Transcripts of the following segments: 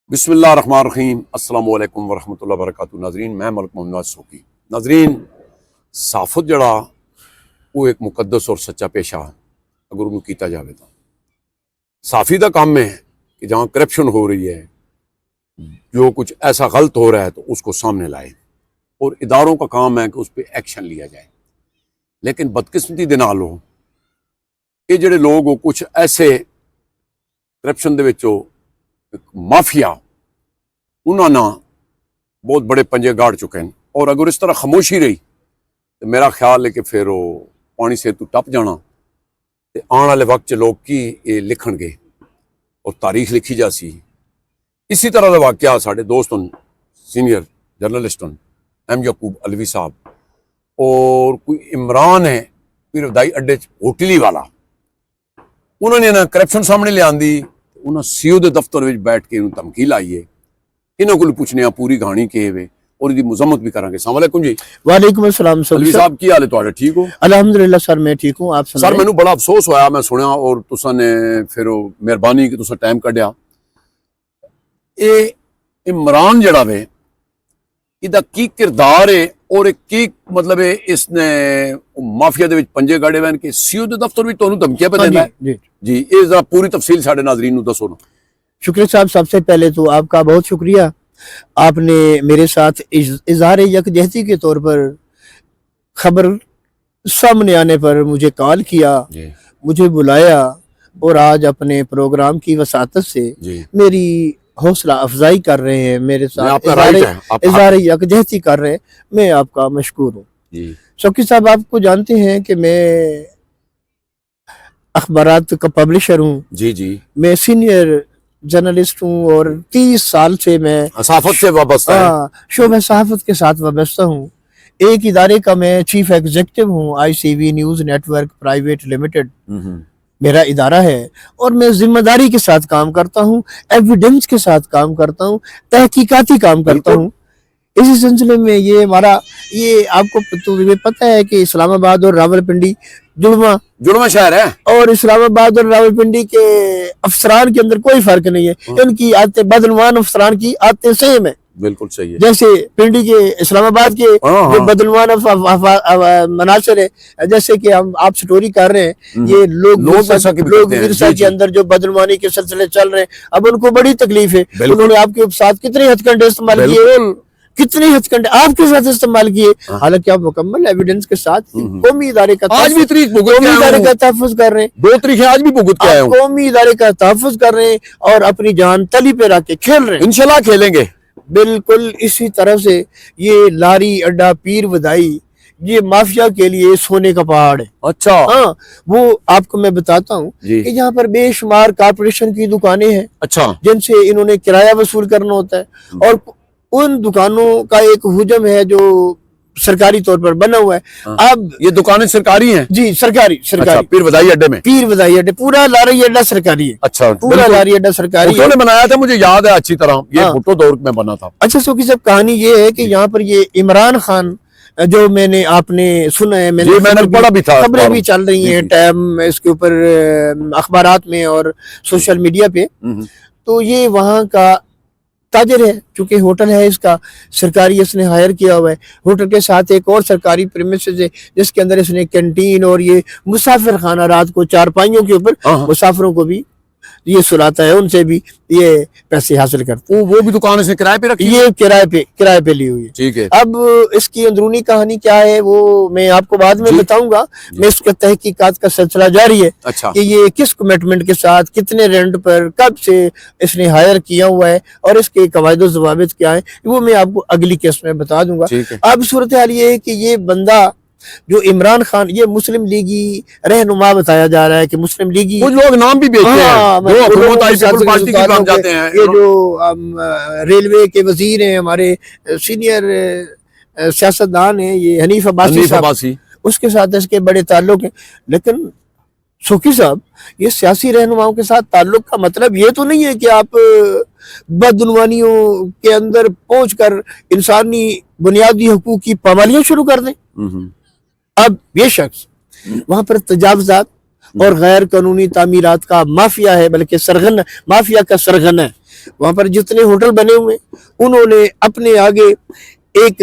بسم اللہ الرحمن الرحیم۔ السلام علیکم ورحمۃ اللہ وبرکاتہ۔ ناظرین، میں ملک محمد نواز سوکی۔ ناظرین، صحافت جڑا وہ ایک مقدس اور سچا پیشہ اگر انہوں کیتا جاوے تو صحافی دا کام ہے کہ جہاں کرپشن ہو رہی ہے، جو کچھ ایسا غلط ہو رہا ہے تو اس کو سامنے لائے، اور اداروں کا کام ہے کہ اس پہ ایکشن لیا جائے۔ لیکن بدقسمتی دے نال ہو یہ جڑے لوگ ہو کچھ ایسے کرپشن دے وچوں مافیا انہوں نے بہت بڑے پنجے گاڑ چکے ہیں، اور اگر اس طرح خاموشی رہی تو میرا خیال ہے کہ پھر وہ پانی سے تو ٹپ جانا، تے آنے والے وقت لوگ کی یہ لکھن گے اور تاریخ لکھی جا سی۔ اسی طرح کا واقعہ سارے دوستوں سینئر جرنلسٹوں ایم یعقوب علوی صاحب اور کوئی عمران ہے پھر ودائی اڈے ہوٹلی والا، انہوں نے نا کرپشن سامنے لے آندی، انہوں سی او دے دفتر میں بیٹھ کے انہوں تمکیل آئیے، انہوں کو پوچھنے پوری کہانی کے ہوئے اور ان کی مذمت بھی کریں گے۔ السلام علیکم جی۔ وعلیکم السلام علوی صاحب کی حال ہے تھوڑا؟ ٹھیک ہو؟ الحمدللہ سر، میں ٹھیک ہوں، آپ سر مینوں بڑا افسوس ہویا، میں سنیا اور تساں نے پھر مہربانی کہ تساں ٹائم کڈیا۔ اے عمران جڑا وے ادا کی کردار ہے اور کی مطلب ہے اس نے مافیا دے وچ پنجے گاڑے وین کہ سی او دے دفتر وچ تانوں دھمکیاں پہ دیندا ہے؟ جی یہ ذرا پوری تفصیل ساڈے ناظرین نوں دسو نا۔ شکریہ صاحب، سب سے پہلے تو آپ کا بہت شکریہ، آپ نے میرے ساتھ اظہار یکجہتی کے طور پر خبر سامنے آنے پر مجھے کال کیا، مجھے بلایا اور آج اپنے پروگرام کی وساطت سے میری حوصلہ افزائی کر رہے ہیں، میرے ساتھ اظہار یکجہتی کر رہے ہیں، میں آپ کا مشکور ہوں۔ شوقی صاحب، آپ کو جانتے ہیں کہ میں اخبارات کا پبلشر ہوں، جی میں سینئر جرنلسٹ ہوں اور 30 سال سے میں صحافت سے وابستہ ہوں، شعبہ صحافت کے ساتھ وابستہ ہوں۔ ایک ادارے کا میں چیف ایگزیکٹو ہوں، I C V news network private limited میرا ادارہ ہے، اور میں ذمہ داری کے ساتھ کام کرتا ہوں، ایویڈنس کے ساتھ کام کرتا ہوں، تحقیقاتی کام کرتا ہوں۔ اسی سلسلے میں یہ ہمارا آپ کو تو پتہ ہے کہ اسلام آباد اور راولپنڈی جڑواں شہر ہے، اور اسلام آباد اور راولپنڈی کے افسران کے اندر کوئی فرق نہیں ہے، ان کی عادتیں بدعنوان افسران کی عادتیں سیم ہیں۔ بالکل صحیح ہے، جیسے پنڈی کے اسلام آباد کے جو بدعنوان مناظر ہے، جیسے کہ ہم آپ سٹوری کر رہے ہیں، یہ لوگ ورثہ کے اندر جو بدعنوانی کے سلسلے چل رہے ہیں، اب ان کو بڑی تکلیف ہے۔ انہوں نے آپ کے ساتھ کتنے ہتھ کنڈے استعمال کیے، کتنے ہتھ کنڈے آپ کے ساتھ استعمال کیے، حالانکہ آپ مکمل ایویڈنس کے ساتھ قومی ادارے کا تحفظ کر رہے ہیں، 2 تاریخیں آج بھی بھگت کے آئے ہیں، قومی ادارے کا تحفظ کر رہے ہیں اور اپنی جان تلی پہ رکھ کے کھیل رہے ہیں، انشاءاللہ کھیلیں گے۔ بالکل اسی طرح سے یہ لاری اڈا پیر ودائی یہ مافیا کے لیے سونے کا پہاڑ ہے۔ اچھا، ہاں، وہ آپ کو میں بتاتا ہوں کہ یہاں پر بے شمار کارپوریشن کی دکانیں ہیں، اچھا، جن سے انہوں نے کرایہ وصول کرنا ہوتا ہے، اور ان دکانوں کا ایک حجم ہے جو سرکاری طور پر بنا ہوا ہے۔ اب یہ دکانیں سرکاری ہیں؟ جی سرکاری، پیر ودائی اڈے میں، پیر ودائی اڈے پورا لاری اڈا سرکاری ہے۔ اچھا، پورا لاری اڈا سرکاری ہے، انہوں نے بنایا تھا، مجھے یاد ہے اچھی طرح، یہ بھٹو دور میں بنا تھا۔ اچھا سوکی صاحب، کہانی یہ ہے کہ یہاں پر یہ عمران خان جو میں نے آپ نے سنا ہے، میں نے پڑھا بھی تھا، خبریں بھی چل رہی ہیں ٹائم اس کے اوپر اخبارات میں اور سوشل میڈیا پہ، تو یہ وہاں کا تاجر ہے، چونکہ ہوٹل ہے اس کا، سرکاری اس نے ہائر کیا ہوا ہے، ہوٹل کے ساتھ ایک اور سرکاری پریمیسز ہے جس کے اندر اس نے کینٹین اور یہ مسافر خانہ، رات کو چارپائیوں کے اوپر مسافروں کو بھی یہ سلاتا ہے، ان سے بھی یہ پیسے حاصل کرتا ہے۔ وہ بھی دکان سے کرائے پہ رکھی، یہ کرائے پہ لی ہوئی ہے، ٹھیک ہے۔ اب اس کی اندرونی کہانی کیا ہے وہ میں آپ کو بعد میں بتاؤں گا، میں اس کے تحقیقات کا سلسلہ جاری ہے کہ یہ کس کمٹمنٹ کے ساتھ، کتنے رینٹ پر، کب سے اس نے ہائر کیا ہوا ہے، اور اس کے قواعد و ضوابط کیا ہیں، وہ میں آپ کو اگلی قسط میں بتا دوں گا۔ اب صورتحال یہ ہے کہ یہ بندہ جو عمران خان، یہ مسلم لیگی رہنما بتایا جا رہا ہے کہ مسلم لیگی، کچھ لوگ نام بھی بیچتے ہیں، یہ جو ریلوے کے وزیر ہیں، ہمارے سینئر سیاستدان ہیں، یہ حنیف عباسی، اس کے ساتھ اس کے بڑے تعلق ہیں۔ لیکن سوکی صاحب، یہ سیاسی رہنماؤں کے ساتھ تعلق کا مطلب یہ تو نہیں ہے کہ آپ بدعنوانیوں کے اندر پہنچ کر انسانی بنیادی حقوق کی پامالیاں شروع کر دیں۔ اب یہ شخص وہاں پر تجاوزات اور غیر قانونی تعمیرات کا مافیا ہے، بلکہ سرغن مافیا کا سرغن ہے. وہاں پر جتنے ہوٹل بنے ہوئے انہوں نے اپنے آگے ایک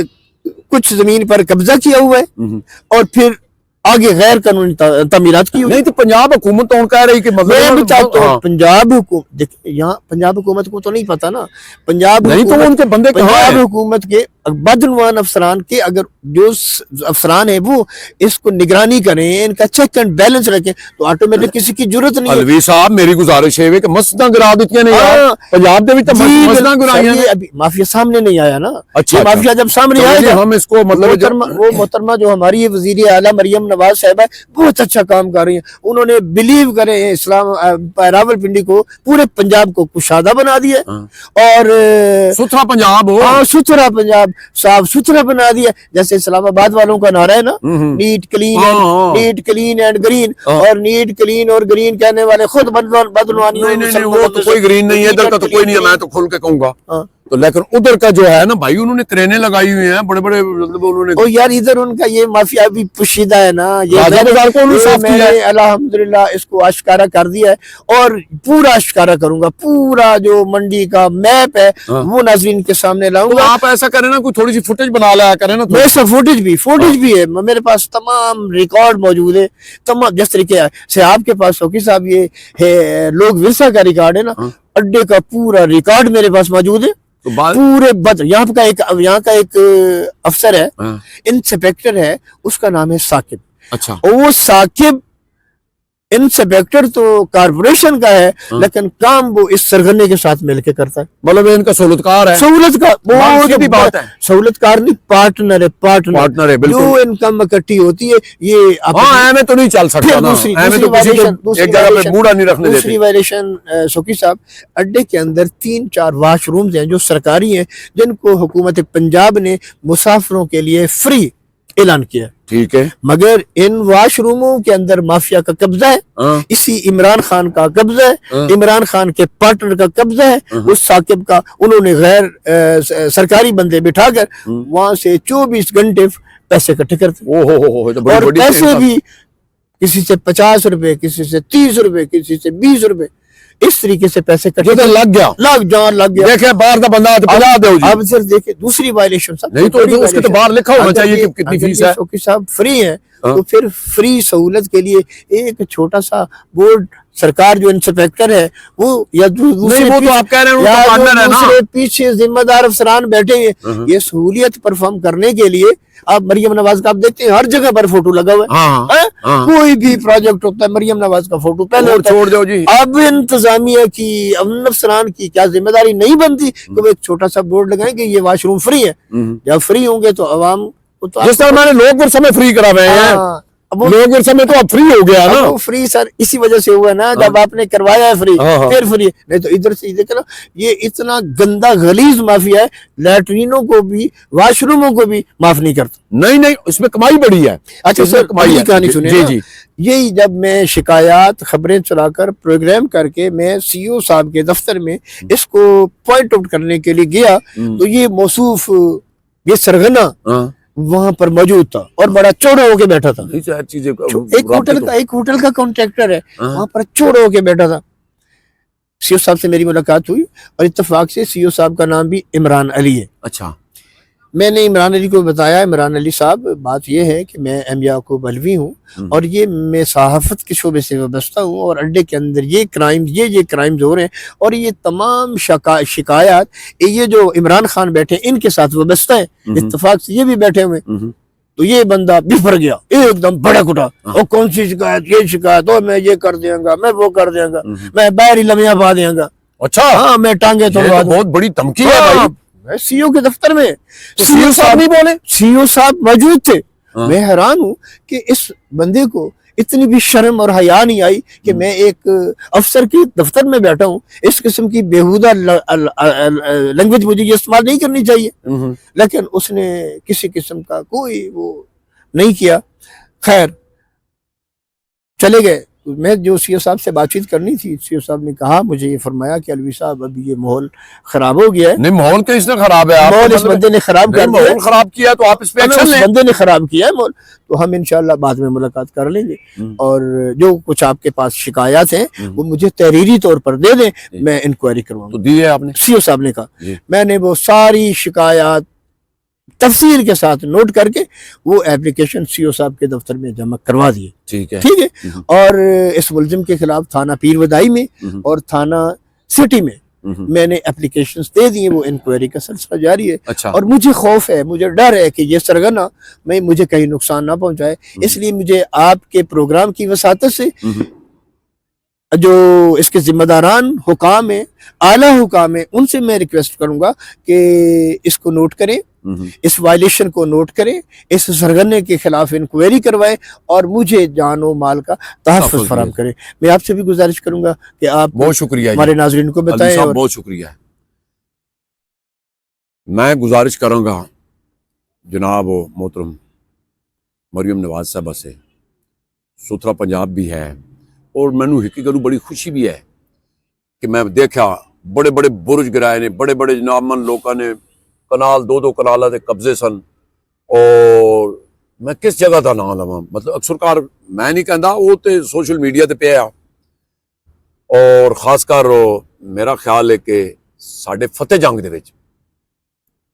کچھ زمین پر قبضہ کیا ہوا ہے اور پھر آگے غیر قانونی تعمیرات کی ہوئی. نہیں تو پنجاب حکومت تو کہہ رہی کہ میں بھی چاہتا ہوں پنجاب حکومت، دیکھیں یہاں پنجاب حکومت کو تو نہیں پتا نا، پنجاب نہیں تو ان کے بندے کہاں پنجاب ہیں؟ حکومت کے بدعنوان افسران کے، اگر جو افسران ہیں وہ اس کو نگرانی کریں، ان کا چیک اینڈ بیلنس رکھیں تو آٹومیٹک کسی کی ضرورت نہیں ہے. الوی صاحب میری گزارش ہے کہ مسجداں گرا دیتی نے یار، پنجاب دے وچ تے مسجداں گرائیاں نے. ابھی مافیا سامنے نہیں آیا نا. اچھا یہ مافیا جب سامنے آئے گا، ہم اس کو مطلب وہ محترمہ جو ہماری وزیر اعلیٰ مریم نواز صاحبہ بہت اچھا کام کر رہی ہیں. انہوں نے بلیو کرے ہیں اسلام راولپنڈی کو، پورے پنجاب کو کشادہ بنا دیا اور ستھرا پنجاب ہو. ہاں ستھرا پنجاب، صاف ستھرا بنا دیا. جیسے اسلام آباد والوں کا نعرہ ہے نا، نیٹ کلین اینڈ گرین، اور نیٹ کلین اور گرین کہنے والے خود بدعنوانی. نہیں وہ تو کوئی گرین نہیں ہے ادھر کا، تو کوئی نہیں ہے، میں تو کھل کے کہوں گا. تو لیکن ادھر کا جو ہے نا بھائی، انہوں نے کرینے لگائی ہوئی ہیں بڑے بڑے، مطلب انہوں نے یار ادھر ان کا یہ مافیا بھی پوشیدہ ہے نا. میں نے الحمدللہ اس کو اشکارا کر دیا ہے اور پورا اشکارا کروں گا. پورا جو منڈی کا میپ ہے وہ ناظرین کے سامنے لاؤں گا. آپ ایسا کریں نا، کوئی تھوڑی سی فوٹیج بنا لایا کریں نا. میرے ساتھ فوٹیج بھی ہے، میرے پاس تمام ریکارڈ موجود ہے. تمام جس طریقے سے آپ کے پاس سوکی صاحب یہ ہے لوگ ورثہ کا ریکارڈ ہے نا، اڈے کا پورا ریکارڈ میرے پاس موجود ہے. پورے یہاں کا ایک افسر ہے، انسپیکٹر ہے، اس کا نام ہے ثاقب. اچھا. وہ ثاقب انسپیکٹر تو کارپوریشن کا ہے، لیکن کام وہ اس سرگرنے کے ساتھ مل کے کرتا ہے. مطلب ان کا سہولتکار ہے. سہولت کا بہت بات ہے. سہولت کار نہیں، پارٹنر ہے. جو انکم اکٹھی ہوتی ہے یہ میں تو نہیں چل سکتا نا. ایک جگہ پہ بوڑھا نہیں رکھنے دیتے. دوسری وائلیشن سوکی صاحب، اڈے کے اندر 3-4 واش رومز ہیں جو سرکاری ہیں، جن کو حکومت پنجاب نے مسافروں کے لیے فری اعلان کیا. ٹھیک ہے. مگر ان واش روموں کے اندر مافیا کا قبضہ ہے، اسی عمران خان کا قبضہ ہے، عمران خان کے پارٹنر کا قبضہ ہے. اس ثاقب کا انہوں نے غیر سرکاری بندے بٹھا کر وہاں سے 24 گھنٹے پیسے اکٹھے کرتے، اور پیسے بھی کسی سے 50 روپے، کسی سے 30 روپے، کسی سے 20 روپے، اس طریقے سے پیسے کٹے. لگ گیا دیکھیں باہر کا بندہ 50 دے. اب صرف دیکھیں دوسری وائلیشن نہیں تو اس کے تو باہر لکھا ہونا چاہیے کہ کتنی فیس ہے. سوکی صاحب فری ہے تو پھر فری سہولت کے لیے ایک چھوٹا سا بورڈ سرکار جو انسپیکٹر ہے وہ یا دوسرے پیچھے ذمہ دار افسران بیٹھے ہیں یہ سہولیت پرفارم کرنے کے لیے. آپ مریم نواز کا آپ دیکھتے ہیں ہر جگہ پر فوٹو لگا ہوا ہے، کوئی بھی پروجیکٹ ہوتا ہے مریم نواز کا فوٹو پہلے چھوڑ دو جی. اب انتظامیہ کی، امن افسران کی کیا ذمہ داری نہیں بنتی کہ وہ ایک چھوٹا سا بورڈ لگائیں کہ یہ واش روم فری ہے. جب فری ہوں گے تو عوام جس طرح میں نے لوگ ورثہ میں فری کرا رہے ہیں، لوگ ورثہ میں تو اب فری ہو گیا نا. فری سر اسی وجہ سے ہوا نا، جب آپ نے کروایا ہے فری پھر فری. نہیں تو ادھر سے دیکھنا یہ اتنا گندا غلیظ مافیا ہے، لیٹرینوں کو بھی واش روموں کو بھی معاف نہیں کرتا. نہیں اس میں کمائی بڑی ہے. اچھا سر کمائی کہانی سنیں. جی یہی جب میں شکایات خبریں چلا کر پروگرام کر کے میں سی او صاحب کے دفتر میں اس کو پوائنٹ آؤٹ کرنے کے لیے گیا تو یہ موصوف یہ سرغنہ وہاں پر موجود تھا اور بڑا چوڑا ہو کے بیٹھا تھا. ایک ہوٹل کا کانٹریکٹر ہے، وہاں پر چوڑا ہو کے بیٹھا تھا. سی او صاحب سے میری ملاقات ہوئی اور اتفاق سے سی او صاحب کا نام بھی عمران علی ہے. اچھا. میں نے عمران علی کو بتایا، عمران علی صاحب بات یہ ہے کہ میں ایم یعقوب علوی ہوں اور یہ میں صحافت کے شعبے سے وابستہ ہوں اور اڈے کے اندر یہ کرائمز ہو رہے ہیں اور یہ تمام شکایات یہ جو عمران خان بیٹھے ان کے ساتھ وابستہ ہے. اتفاق سے یہ بھی بیٹھے ہوئے. تو یہ بندہ بفر گیا ایک دم بڑا کٹا، اور کون سی شکایت، یہ شکایت، اور میں یہ کر دیا گا، میں وہ کر دیا گا، میں باہر لمحہ پا دیا گا. اچھا ہاں میں ٹانگے توڑوا دوں. بہت بڑی دھمکی ہے بھائی. میں سی او کے دفتر میں، سی او صاحب نہیں بولے، سی او صاحب موجود تھے. میں حیران ہوں کہ اس بندے کو اتنی بھی شرم اور حیا نہیں آئی کہ میں ایک افسر کے دفتر میں بیٹھا ہوں. اس قسم کی بیہودہ لینگویج مجھے یہ استعمال نہیں کرنی چاہیے، لیکن اس نے کسی قسم کا کوئی وہ نہیں کیا. خیر چلے گئے. تو میں جو سی او صاحب سے بات چیت کرنی تھی، سی او صاحب نے کہا مجھے، یہ فرمایا کہ الوی صاحب ابھی یہ ماحول خراب ہو گیا ہے. نہیں ماحول کس نے خراب ہے؟ آپ ماحول اس بندے نے خراب کر دیا، ماحول خراب کیا تو آپ اس پہ ایکشن اس لیں. بندے نے خراب کیا ہے ماحول. تو ہم انشاءاللہ بعد میں ملاقات کر لیں گے، اور جو کچھ آپ کے پاس شکایات ہیں وہ مجھے تحریری طور پر دے دیں، میں انکوائری کرواؤں تو گا. دی ہے آپ نے؟ سی او صاحب نے کہا. جی. میں نے وہ ساری شکایات تفصیل کے ساتھ نوٹ کر کے وہ ایپلیکیشن سی او صاحب کے دفتر میں جمع کروا دیے. ٹھیک ہے. ٹھیک ہے. اور اس ملزم کے خلاف تھانہ پیر ودائی میں اور تھانہ سٹی میں میں نے اپلیکیشنز دے دیے، وہ انکوائری کا سلسلہ جاری ہے. اچھا. اور مجھے خوف ہے، مجھے ڈر ہے کہ یہ سرگنا مجھے کہیں نقصان نہ پہنچائے، اس لیے مجھے آپ کے پروگرام کی وساطت سے جو اس کے ذمہ داران حکام ہیں، اعلیٰ حکام ہیں، ان سے میں ریکویسٹ کروں گا کہ اس کو نوٹ کریں، اس وائلیشن کو نوٹ کریں، اس سرغنے کے خلاف انکوائری کروائیں اور مجھے جان و مال کا تحفظ فراہم کریں. میں آپ سے بھی گزارش کروں گا کہ آپ بہت شکریہ ہمارے ناظرین کو بتائیں. صاحب بہت شکریہ. میں گزارش کروں گا جناب محترم مریم نواز صاحبہ سے، ستھرا پنجاب بھی ہے اور مینو حقیقت بڑی خوشی بھی ہے کہ میں دیکھا بڑے بڑے برج گرائے نے، بڑے بڑے جناب من لوگوں نے کنال دو کنالہ دے قبضے سن. اور میں کس جگہ دا نام لواں، مطلب اکثر کار میں نہیں کہندا، وہ تے سوشل میڈیا تے پیا. اور خاص کر میرا خیال ہے کہ ساڈے فتح جنگ دے وچ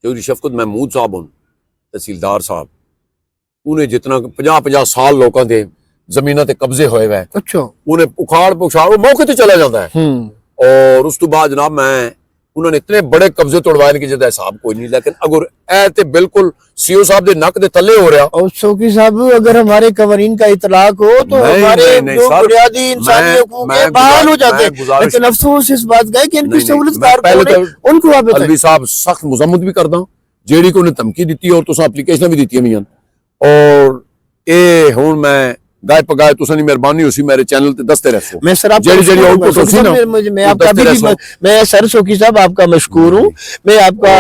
چودھری شفقت محمود صاحب ہوں تحصیلدار صاحب، انہیں جتنا 50 سال لوگوں دے زمینوں تے قبضے ہوئے ہوئے، اچھا انہیں اکھاڑ پکھاڑ وہ موقع تے چلا جاتا ہے. اور اس تو بعد جناب میں انہوں نے اتنے بڑے قبضے توڑوائے کہ جدا حساب کوئی نہیں. لیکن اگر اے تے بالکل سی او صاحب دے نک دے تلے ہو رہا. اور سوکی صاحب اگر ہمارے قوانین کا اطلاق ہو تو ہمارے جو بنیادی انسانی حقوق ہیں بحال ہو جاتے ہیں، لیکن افسوس اس بات کا ہے کہ ان کی سہولت کارکنوں نے ان کو آپ الوی صاحب سخت مذمت بھی کردا جیڑی کو نے دھمکی دیتی اور تساں اپلیکیشن بھی دیتی ہیں. اور اے ہن میں گائے پگائے تساں دی مہربانی ہوسی میرے چینل تے دستے رہو. میں سر آپ میں آپ کا بھی میں سر سوکی صاحب آپ کا مشکور ہوں، میں آپ کا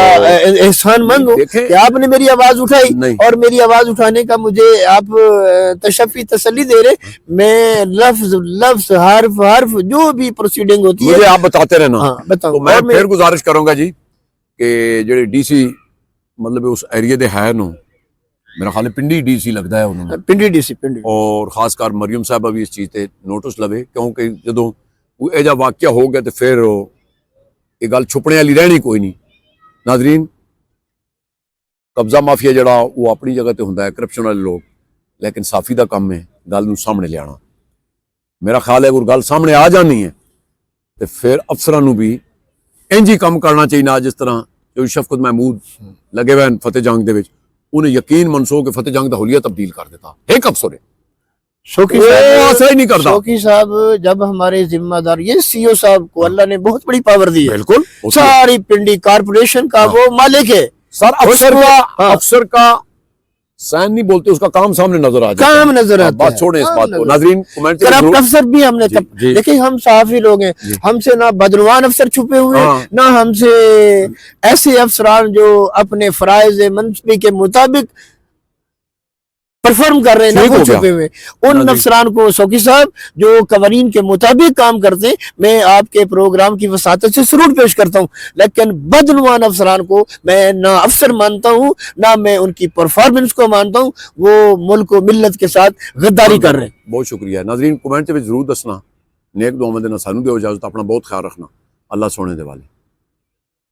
احسان مند ہوں کہ آپ نے میری آواز اٹھائی اور میری آواز اٹھانے کا مجھے آپ تشفی تسلی دے رہے. میں لفظ حرف جو بھی پروسیڈنگ ہوتی ہے مجھے آپ بتاتے رہنا. بتاؤں. میں پھر گزارش کروں گا جی کہ جڑے ڈی سی مطلب اس ایریے دے ہے نو، میرا خیال ہے پنڈی ڈی سی لگتا ہے انہوں نے، پنڈی ڈی سی پنڈی، اور خاص کر مریم صاحبہ بھی اس چیز تے نوٹس لوے، کیونکہ جدوں یہ جا واقعہ ہو گیا تو پھر یہ گل چھپنے والی رہنی کوئی نہیں. ناظرین، قبضہ مافیا جڑا وہ اپنی جگہ تے ہوندا ہے، کرپشن والے لوگ، لیکن صافی دا کام ہے گل نو سامنے لے آنا. میرا خیال ہے اگر گل سامنے آ جانی ہے تو پھر افسراں نو بھی انج ہی کام کرنا چاہیے نا، جس طرح جو شفقت محمود لگے ہوئے فتح جنگ دے وچ، انہیں یقین منسو کہ فتح جنگ دا حلیہ تبدیل کر دیتا. ایک افسر ہے شوقی صاحب، شوقی صاحب جب ہمارے ذمہ دار یہ سی او صاحب کو اللہ نے بہت بڑی پاور دی ہے، بالکل ساری پنڈی کارپوریشن کا وہ مالک ہے. سر افسر کا سائن نہیں بولتے، اس کا کام سامنے نظر آ جاتا ہے، کام نظر آتا ہے. بات چھوڑیں اس بات کو. ناظرین کمنٹ کرپٹ افسر بھی ہم نے دیکھیں، ہم صحافی لوگ ہیں، ہم سے نہ بدعنوان افسر چھپے ہوئے نہ ہم سے ایسے افسران جو اپنے فرائض منصبی کے مطابق پرفارم کر رہے ہیں، نہ وہ چھپے ہوئے. ان افسران کو سوکی صاحب جو قوانین کے مطابق کام کرتے ہیں، میں آپ کے پروگرام کی وساطت سے سرود پیش کرتا ہوں. لیکن بدعنوان افسران کو میں نہ افسر مانتا ہوں نہ میں ان کی پرفارمنس کو مانتا ہوں. وہ ملک و ملت کے ساتھ غداری کر رہے ہیں. بہت شکریہ. ناظرین کمنٹ ضرور دسنا. نیک دعا مند نہ سانو دیو اجازت. اپنا بہت خیال رکھنا. اللہ سونے دے والے.